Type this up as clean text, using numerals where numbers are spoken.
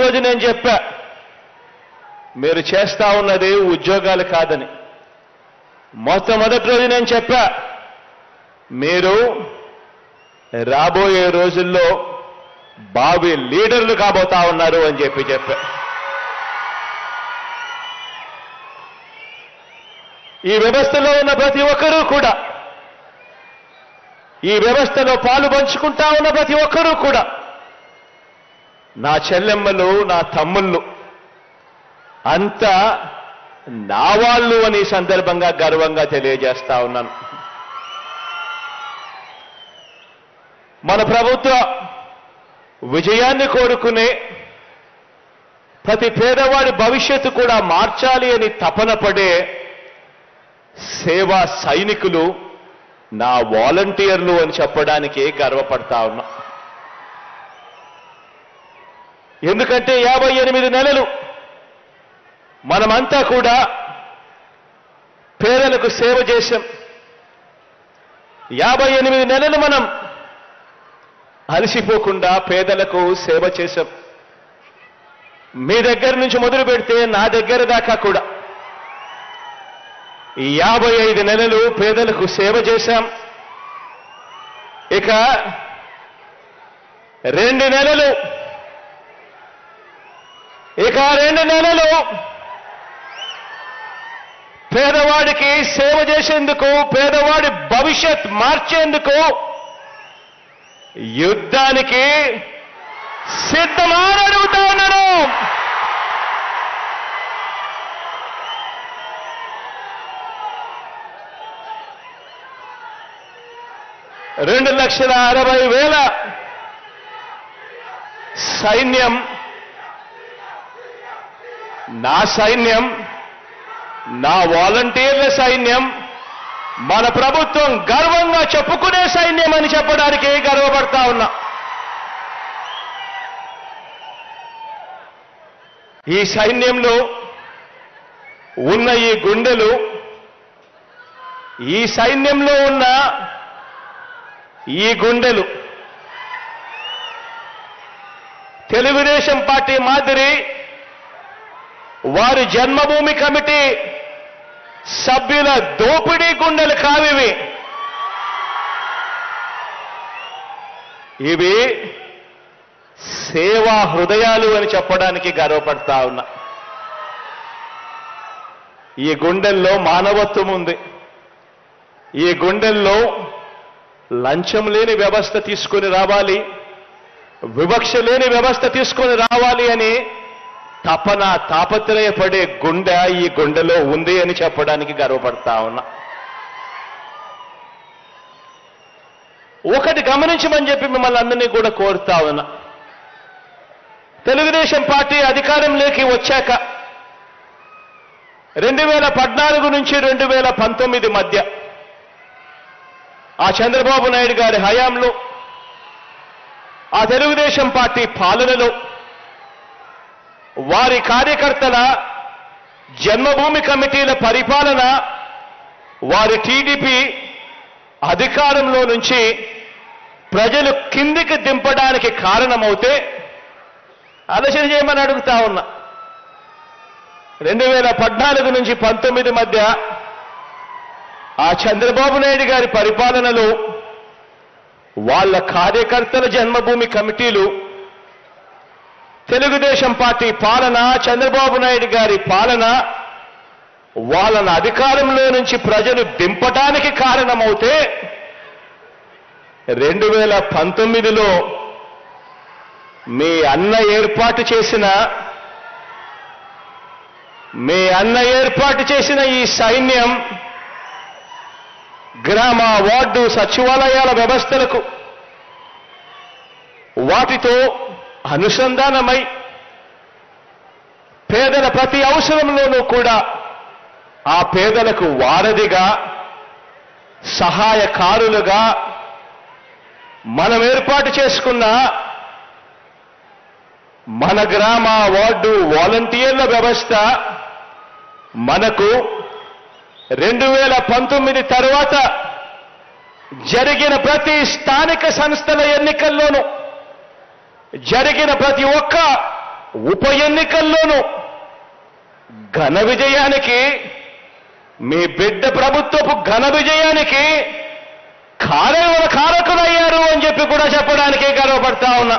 రోజు నేను చెప్పా, మీరు చేస్తా ఉన్నది ఉద్యోగాలు కాదని. మొట్టమొదటి రోజు నేను చెప్పా, మీరు రాబోయే రోజుల్లో భావి లీడర్లు కాబోతా ఉన్నారు అని చెప్పా. ఈ వ్యవస్థలో ఉన్న ప్రతి ఒక్కరూ కూడా, ఈ వ్యవస్థలో పాలు పంచుకుంటా ఉన్న ప్రతి ఒక్కరూ కూడా నా చెల్లెమ్మలు, నా తమ్ముళ్ళు అంతా నా వాళ్ళు అని ఈ సందర్భంగా గర్వంగా తెలియజేస్తా ఉన్నాను. మన ప్రభుత్వ విజయాన్ని కోరుకునే ప్రతి పేదవాడి భవిష్యత్తు కూడా మార్చాలి అని తపన పడే సేవా సైనికులు నా వాలంటీర్లు అని చెప్పడానికి గర్వపడతా ఉన్నా. ఎందుకంటే 58 నెలలు మనమంతా కూడా పేదలకు సేవ చేశాం. 58 నెలలు మనం అలసిపోకుండా పేదలకు సేవ చేశాం. మీ దగ్గర నుంచి మొదలు పెడితే నా దగ్గర దాకా కూడా ఈ 55 నెలలు పేదలకు సేవ చేశాం. ఇక 2 నెలలు పేదవాడికి సేవ చేసేందుకు, పేదవాడి భవిష్యత్ మార్చేందుకు యుద్ధానికి సిద్ధమని అడుగుతా ఉన్నాను. $2,60,000 సైన్యం, నా సైన్యం, నా వాలంటీర్ల సైన్యం, మన ప్రభుత్వం గర్వంగా చెప్పుకునే సైన్యం అని చెప్పడానికి గర్వపడతా ఉన్నా. ఈ సైన్యంలో ఉన్న ఈ గుండెలు, ఈ సైన్యంలో ఉన్న ఈ గుండెలు తెలుగుదేశం పార్టీ మాదిరి వారి జన్మభూమి కమిటీ సభ్యుల దోపిడీ గుండెలు కావివి. ఇవి సేవా హృదయాలు అని చెప్పడానికి గర్వపడతా ఉన్నా. ఈ గుండెల్లో మానవత్వం ఉంది. ఈ గుండెల్లో లంచం లేని వ్యవస్థ తీసుకొని రావాలి, వివక్ష లేని వ్యవస్థ తీసుకొని రావాలి అని తపన, తాపత్రయపడే గుండె ఈ గుండెలో ఉంది అని చెప్పడానికి గర్వపడతా ఉన్నా. ఒకటి గమనించమని చెప్పి మిమ్మల్ని అందరినీ కూడా కోరుతా ఉన్నా. తెలుగుదేశం పార్టీ అధికారంలోకి వచ్చాక 2014 నుంచి 2019 మధ్య ఆ చంద్రబాబు నాయుడు గారి హయాంలో, ఆ తెలుగుదేశం పార్టీ పాలనలో వారి కార్యకర్తల జన్మభూమి కమిటీల పరిపాలన, వారి టీడీపీ అధికారంలో నుంచి ప్రజలు కిందికి దింపడానికి కారణమవుతే ఆలోచన చేయమని అడుగుతా ఉన్నా. 2014 నుంచి 19 మధ్య ఆ చంద్రబాబు నాయుడు గారి పరిపాలనలో వాళ్ళ కార్యకర్తల జన్మభూమి కమిటీలు, తెలుగుదేశం పార్టీ పాలన, చంద్రబాబు నాయుడు గారి పాలన వాళ్ళని అధికారంలో నుంచి ప్రజలు దింపడానికి కారణమవుతే 2019లో మీ అన్న ఏర్పాటు చేసిన ఈ సైన్యం గ్రామ, వార్డు, సచివాలయాల వ్యవస్థలకు వాటితో అనుసంధానమై పేదల ప్రతి అవసరంలోనూ కూడా ఆ పేదలకు వారధిగా, సహాయకారులుగా మనం ఏర్పాటు చేసుకున్న మన గ్రామ, వార్డు వాలంటీర్ల వ్యవస్థ మనకు 2019 తర్వాత జరిగిన ప్రతి స్థానిక సంస్థల ఎన్నికల్లోనూ, జరిగిన ప్రతి ఒక్క ఉప ఎన్నికల్లోనూ ఘన విజయానికి, మీ బిడ్డ ప్రభుత్వపు ఘన విజయానికి కారకులయ్యారు అని చెప్పి కూడా చెప్పడానికే గర్వపడతా ఉన్నా.